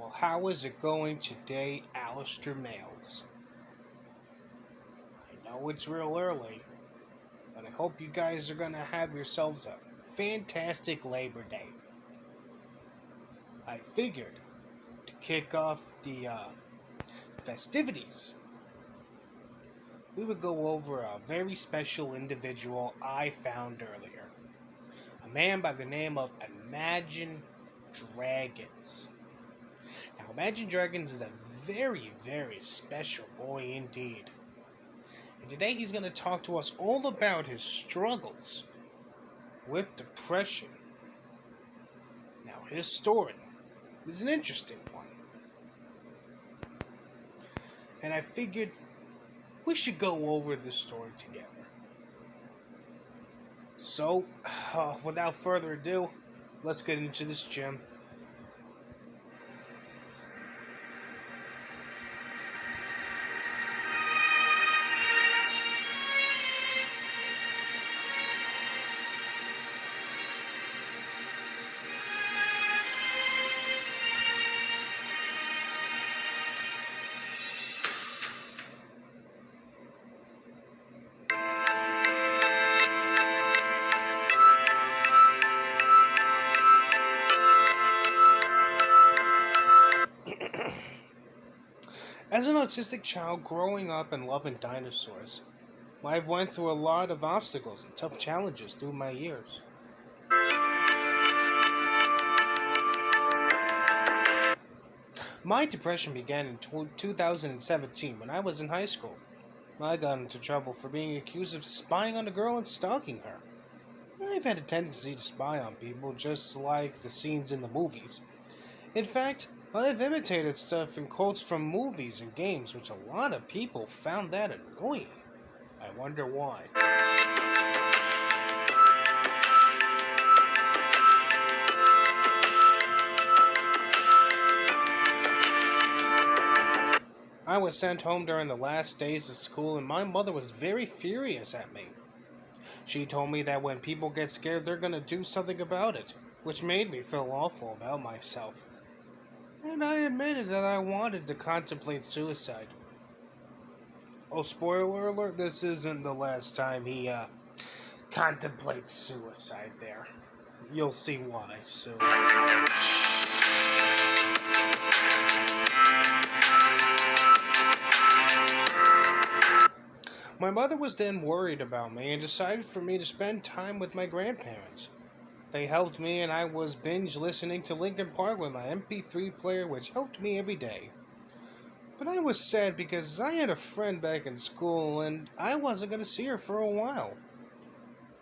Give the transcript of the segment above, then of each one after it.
Well, how is it going today, Alistair Males? I know it's real early, but I hope you guys are going to have yourselves a fantastic Labor Day. I figured to kick off the festivities, we would go over a very special individual I found earlier. A man by the name of Imagine Dragons. Now, Imagine Dragons is a very, very special boy indeed. And today he's going to talk to us all about his struggles with depression. Now, his story is an interesting one. And I figured we should go over this story together. So, without further ado, let's get into this gem. As an autistic child growing up and loving dinosaurs, I've went through a lot of obstacles and tough challenges through my years. My depression began in 2017 when I was in high school. I got into trouble for being accused of spying on a girl and stalking her. I've had a tendency to spy on people just like the scenes in the movies. In fact, I've imitated stuff in quotes from movies and games, which a lot of people found that annoying. I wonder why. I was sent home during the last days of school, and my mother was very furious at me. She told me that when people get scared, they're going to do something about it, which made me feel awful about myself. And I admitted that I wanted to contemplate suicide. Oh, spoiler alert, this isn't the last time he contemplates suicide there. You'll see why soon. My mother was then worried about me and decided for me to spend time with my grandparents. They helped me, and I was binge listening to Linkin Park with my MP3 player, which helped me every day. But I was sad because I had a friend back in school, and I wasn't going to see her for a while.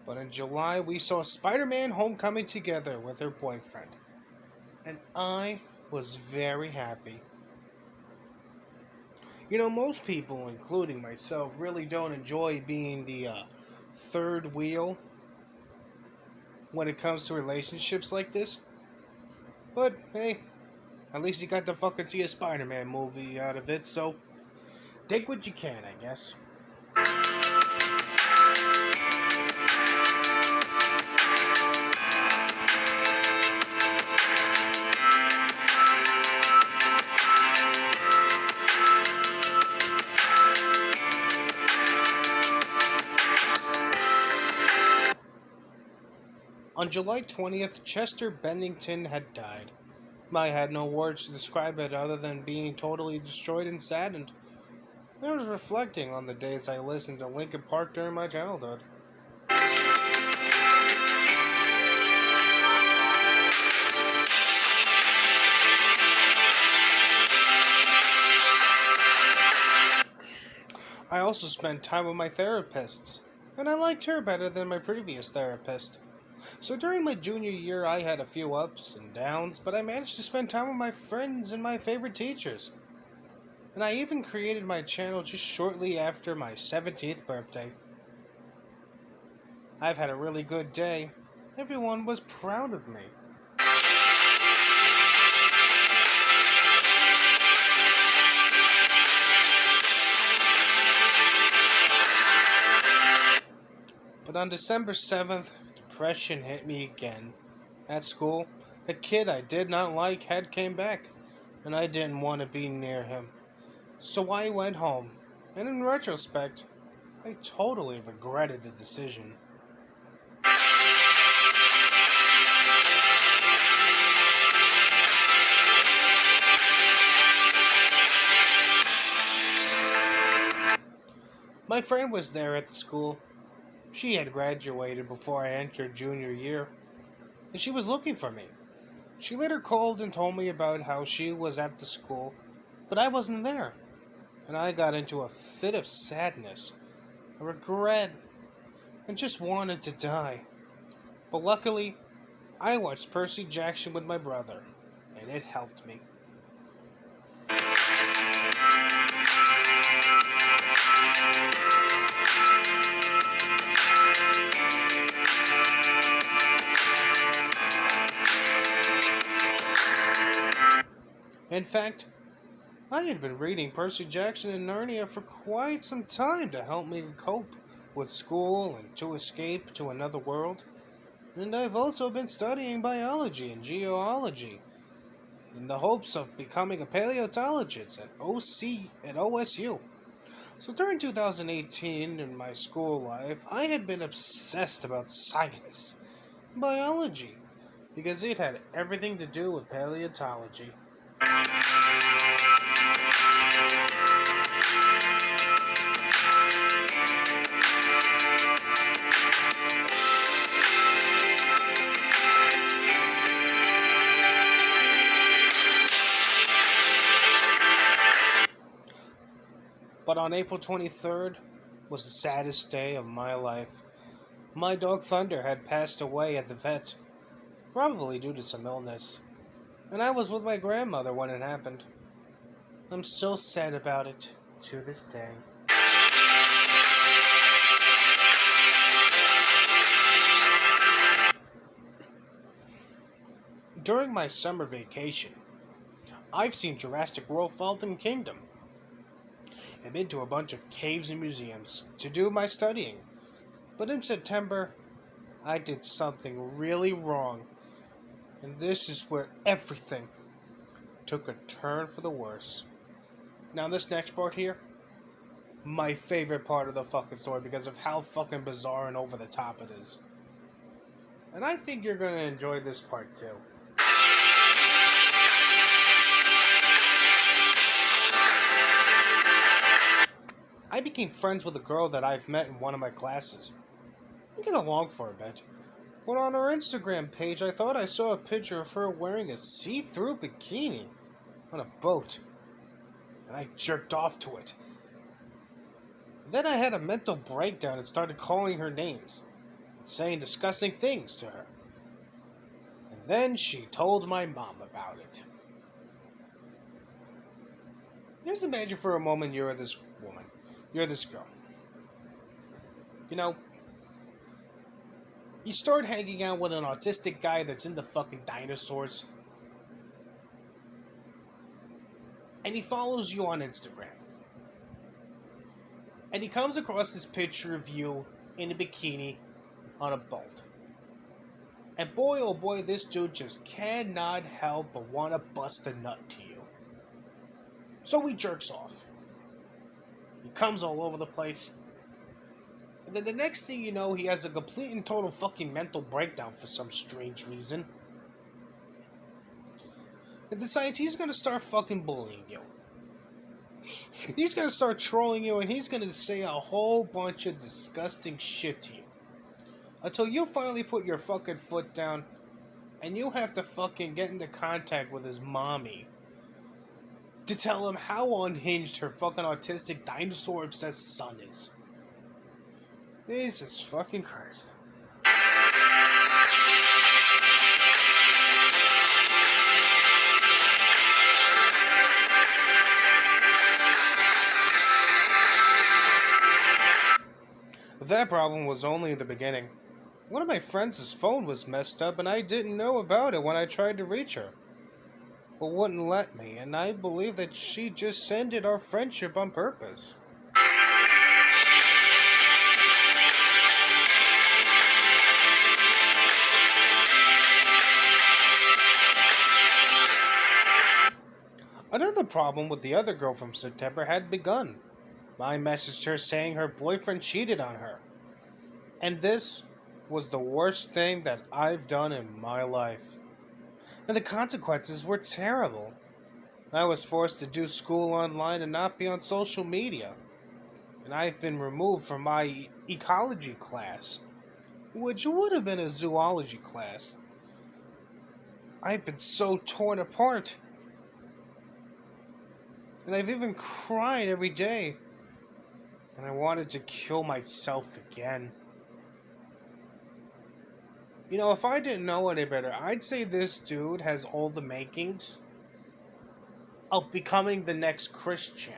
But in July, we saw Spider-Man Homecoming together with her boyfriend. And I was very happy. You know, most people, including myself, really don't enjoy being the third wheel when it comes to relationships like this. But, hey, at least you got to fucking see a Spider-Man movie out of it, so take what you can, I guess. On July 20th, Chester Bennington had died. I had no words to describe it other than being totally destroyed and saddened. I was reflecting on the days I listened to Linkin Park during my childhood. I also spent time with my therapists, and I liked her better than my previous therapist. So during my junior year, I had a few ups and downs, but I managed to spend time with my friends and my favorite teachers. And I even created my channel just shortly after my 17th birthday. I've had a really good day. Everyone was proud of me. But on December 7th, depression hit me again. At school, a kid I did not like had came back. and I didn't want to be near him. So I went home, and in retrospect, I totally regretted the decision. My friend was there at the school. She had graduated before I entered junior year, and she was looking for me. She later called and told me about how she was at the school, but I wasn't there, and I got into a fit of sadness, a regret, and just wanted to die. But luckily, I watched Percy Jackson with my brother, and it helped me. In fact, I had been reading Percy Jackson and Narnia for quite some time to help me cope with school and to escape to another world. And I've also been studying biology and geology in the hopes of becoming a paleontologist at OSU. So during 2018 in my school life, I had been obsessed about science and biology because it had everything to do with paleontology. But on April 23rd was the saddest day of my life. My dog Thunder had passed away at the vet, probably due to some illness, and I was with my grandmother when it happened. I'm still sad about it to this day. During my summer vacation, I've seen Jurassic World Fallen Kingdom and been to a bunch of caves and museums to do my studying. But in September, I did something really wrong, and this is where everything took a turn for the worse. Now this next part here, my favorite part of the fucking story because of how fucking bizarre and over the top it is. And I think you're gonna enjoy this part too. I became friends with a girl that I've met in one of my classes. We get along for a bit. But on her Instagram page, I thought I saw a picture of her wearing a see-through bikini on a boat. And I jerked off to it. Then I had a mental breakdown and started calling her names, and saying disgusting things to her. And then she told my mom about it. Just imagine for a moment you're this woman. You're this girl. You know, you start hanging out with an autistic guy that's into fucking dinosaurs. And he follows you on Instagram. And he comes across this picture of you in a bikini on a boat. And boy, oh boy, this dude just cannot help but want to bust a nut to you. So he jerks off. He comes all over the place. And then the next thing you know, he has a complete and total fucking mental breakdown for some strange reason. And decides he's gonna start fucking bullying you. He's gonna start trolling you and he's gonna say a whole bunch of disgusting shit to you. Until you finally put your fucking foot down and you have to fucking get into contact with his mommy to tell him how unhinged her fucking autistic dinosaur obsessed son is. Jesus fucking Christ. That problem was only the beginning. One of my friends' phone was messed up and I didn't know about it when I tried to reach her. But wouldn't let me, and I believe that she just ended our friendship on purpose. Another problem with the other girl from September had begun. I messaged her saying her boyfriend cheated on her. And this was the worst thing that I've done in my life. And the consequences were terrible. I was forced to do school online and not be on social media. And I've been removed from my ecology class, which would have been a zoology class. I've been so torn apart. And I've even cried every day. And I wanted to kill myself again. You know, if I didn't know any better, I'd say this dude has all the makings of becoming the next Christian.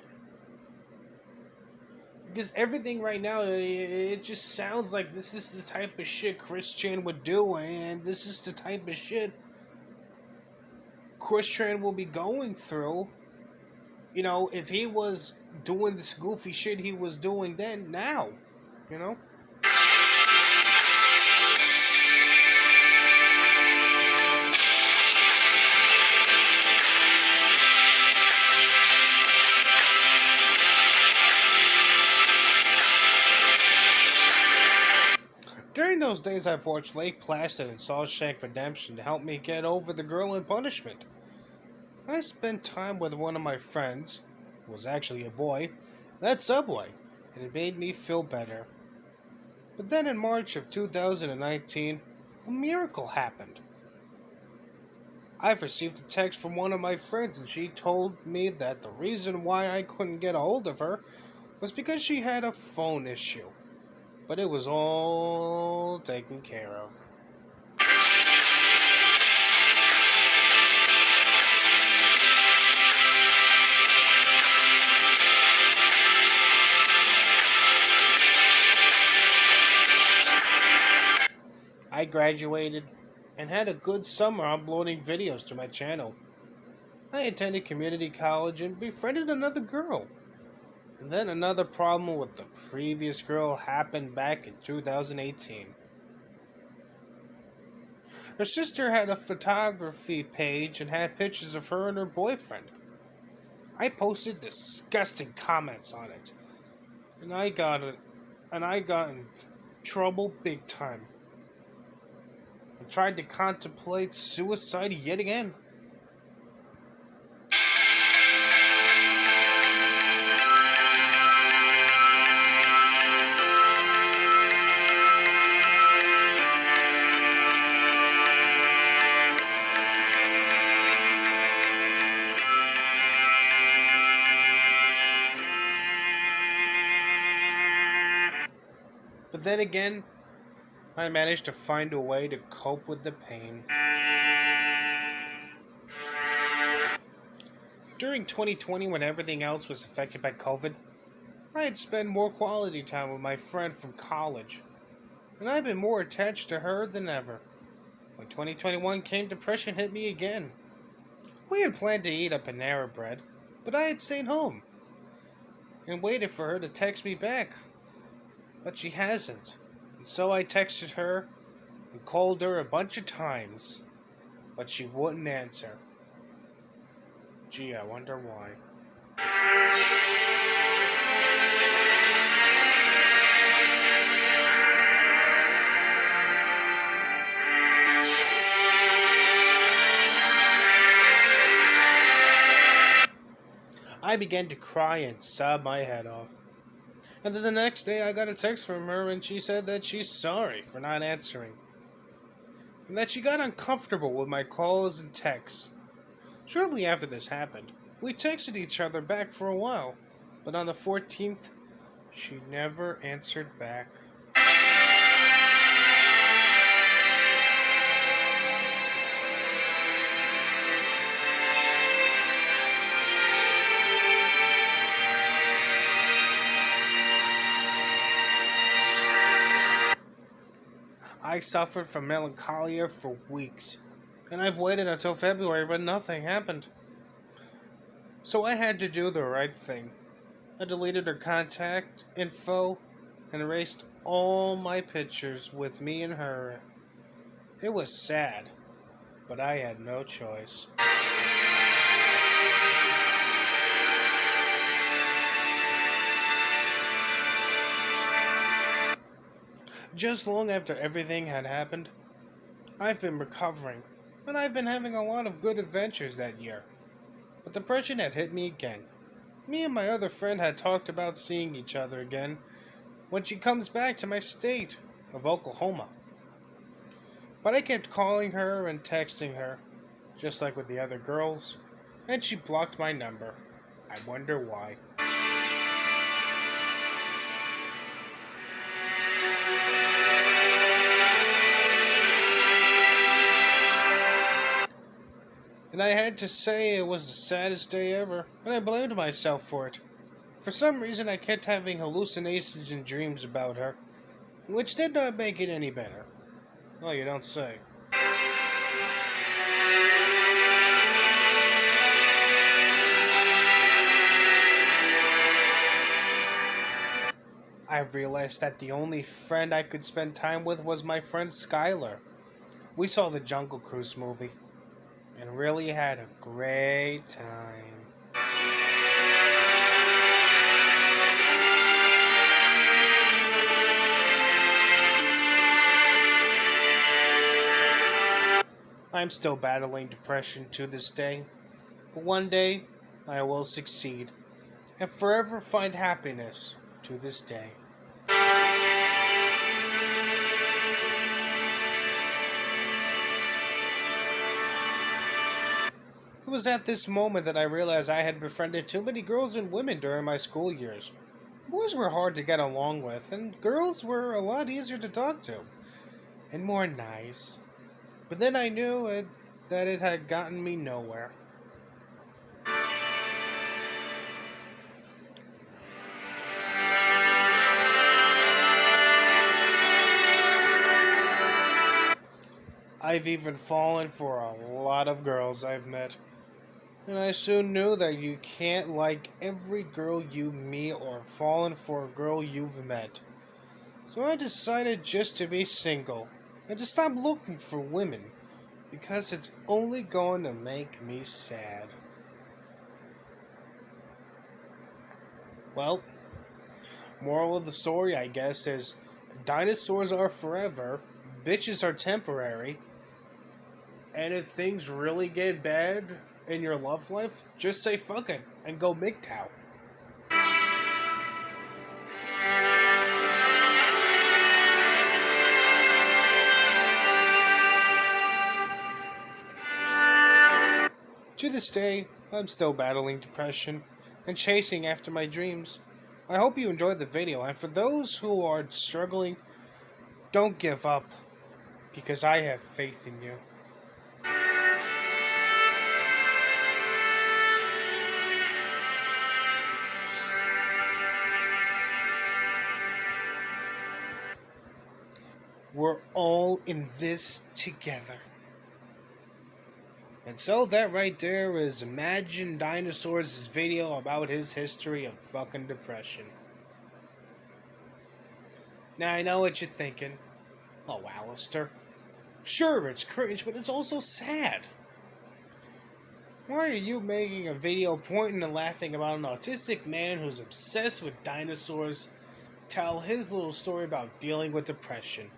Because everything right now, it just sounds like this is the type of shit Christian would do, and this is the type of shit Christian will be going through. You know, if he was doing this goofy shit he was doing then, now, you know? During those days, I've watched Lake Placid and Shawshank Redemption to help me get over the girl in punishment. I spent time with one of my friends, who was actually a boy, at Subway, and it made me feel better. But then in March of 2019, a miracle happened. I've received a text from one of my friends, and she told me that the reason why I couldn't get a hold of her was because she had a phone issue. But it was all taken care of. I graduated and had a good summer uploading videos to my channel. I attended community college and befriended another girl. And then another problem with the previous girl happened back in 2018. Her sister had a photography page and had pictures of her and her boyfriend. I posted disgusting comments on it, and I got in trouble big time. I tried to contemplate suicide yet again. But then again, I managed to find a way to cope with the pain. During 2020, when everything else was affected by COVID, I had spent more quality time with my friend from college, and I've been more attached to her than ever. When 2021 came, depression hit me again. We had planned to eat a Panera Bread, but I had stayed home and waited for her to text me back. But she hasn't. And so I texted her and called her a bunch of times, but she wouldn't answer. Gee, I wonder why. I began to cry and sob my head off. And then the next day I got a text from her and she said that she's sorry for not answering. And that she got uncomfortable with my calls and texts. Shortly after this happened, we texted each other back for a while. But on the 14th, she never answered back. I suffered from melancholia for weeks, and I've waited until February, but nothing happened. So I had to do the right thing. I deleted her contact info and erased all my pictures with me and her. It was sad, but I had no choice. Just long after everything had happened, I've been recovering, and I've been having a lot of good adventures that year. But depression had hit me again. Me and my other friend had talked about seeing each other again when she comes back to my state of Oklahoma. But I kept calling her and texting her, just like with the other girls, and she blocked my number. I wonder why. And I had to say it was the saddest day ever, and I blamed myself for it. For some reason, I kept having hallucinations and dreams about her, which did not make it any better. Oh, you don't say. I realized that the only friend I could spend time with was my friend Skylar. We saw the Jungle Cruise movie and really had a great time. I'm still battling depression to this day, but one day I will succeed and forever find happiness to this day. It was at this moment that I realized I had befriended too many girls and women during my school years. Boys were hard to get along with, and girls were a lot easier to talk to, and more nice. But then I knew that it had gotten me nowhere. I've even fallen for a lot of girls I've met. And I soon knew that you can't like every girl you meet or fallen for a girl you've met. So I decided just to be single and to stop looking for women because it's only going to make me sad. Well, moral of the story, I guess, is dinosaurs are forever, bitches are temporary, and if things really get bad in your love life, just say fuck it and go MGTOW. To this day, I'm still battling depression and chasing after my dreams. I hope you enjoyed the video, and for those who are struggling, don't give up, because I have faith in you. We're all in this together. And so that right there is Imagine Dinosaurs' video about his history of fucking depression. Now I know what you're thinking. Oh, Alistair. Sure, it's cringe, but it's also sad. Why are you making a video pointing and laughing about an autistic man who's obsessed with dinosaurs tell his little story about dealing with depression?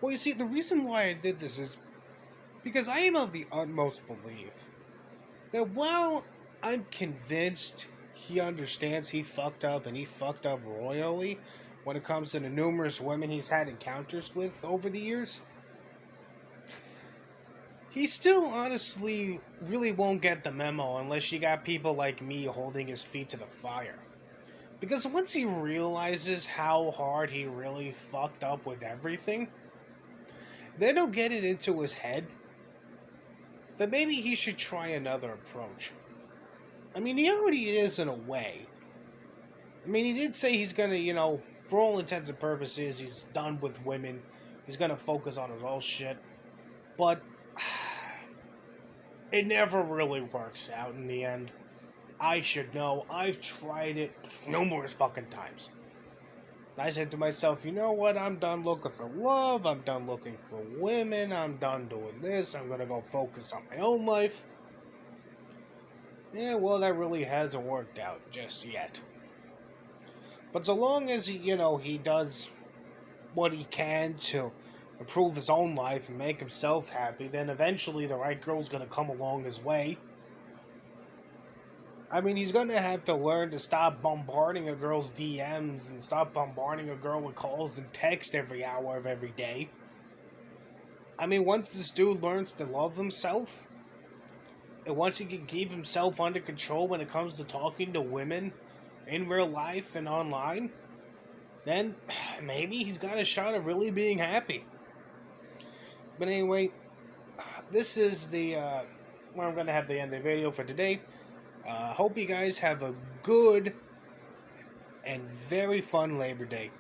Well, you see, the reason why I did this is because I am of the utmost belief that while I'm convinced he understands he fucked up and he fucked up royally when it comes to the numerous women he's had encounters with over the years, he still honestly really won't get the memo unless you got people like me holding his feet to the fire. Because once he realizes how hard he really fucked up with everything, then he'll get it into his head that maybe he should try another approach. I mean, he already is in a way. I mean, he did say he's gonna, for all intents and purposes, he's done with women. He's gonna focus on his own shit. But it never really works out in the end. I should know. I've tried it numerous fucking times. I said to myself, you know what? I'm done looking for love. I'm done looking for women. I'm done doing this. I'm gonna go focus on my own life. Yeah, well, that really hasn't worked out just yet. But so long as he does what he can to improve his own life and make himself happy, then eventually the right girl's going to come along his way. I mean, he's going to have to learn to stop bombarding a girl's DMs and stop bombarding a girl with calls and texts every hour of every day. I mean, once this dude learns to love himself, and once he can keep himself under control when it comes to talking to women in real life and online, then maybe he's got a shot at really being happy. But anyway, this is where I'm going to have the end of the video for today. Hope you guys have a good and very fun Labor Day.